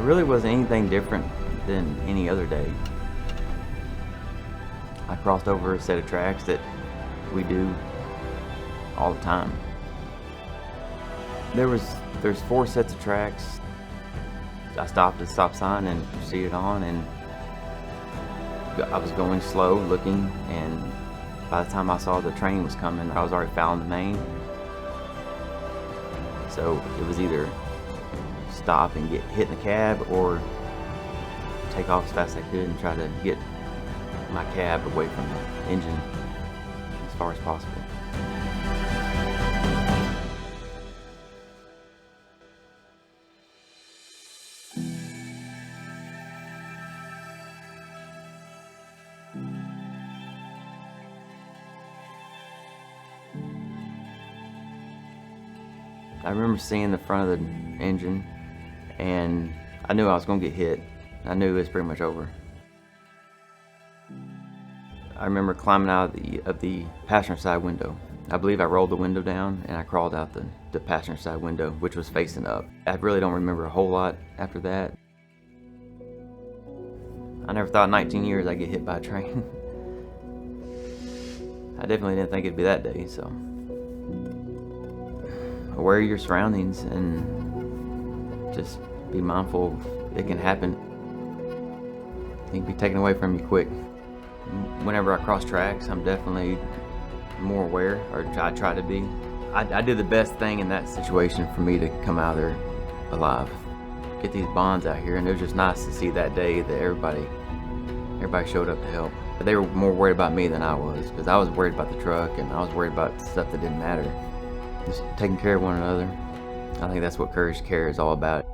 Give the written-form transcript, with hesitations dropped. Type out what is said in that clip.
really wasn't anything different than any other day. I crossed over a set of tracks that we do all the time. There's 4 sets of tracks. I stopped at the stop sign and proceeded on, and I was going slow, looking, and by the time I saw the train was coming, I was already fouling the main. So it was either stop and get hit in the cab, or take off as fast as I could and try to get my cab away from the engine as far as possible. I remember seeing the front of the engine, and I knew I was going to get hit. I knew it was pretty much over. I remember climbing out of the passenger side window. I believe I rolled the window down and I crawled out the passenger side window, which was facing up. I really don't remember a whole lot after that. I never thought in 19 years I'd get hit by a train. I definitely didn't think it'd be that day, so. Aware of your surroundings and just be mindful it can happen. It can be taken away from you quick. Whenever I cross tracks, I'm definitely more aware, or I try to be. I did the best thing in that situation for me to come out there alive. Get these bonds out here, and it was just nice to see that day that everybody showed up to help. They were more worried about me than I was, because I was worried about the truck and I was worried about stuff that didn't matter. Just taking care of one another. I think that's what Courage to Care is all about.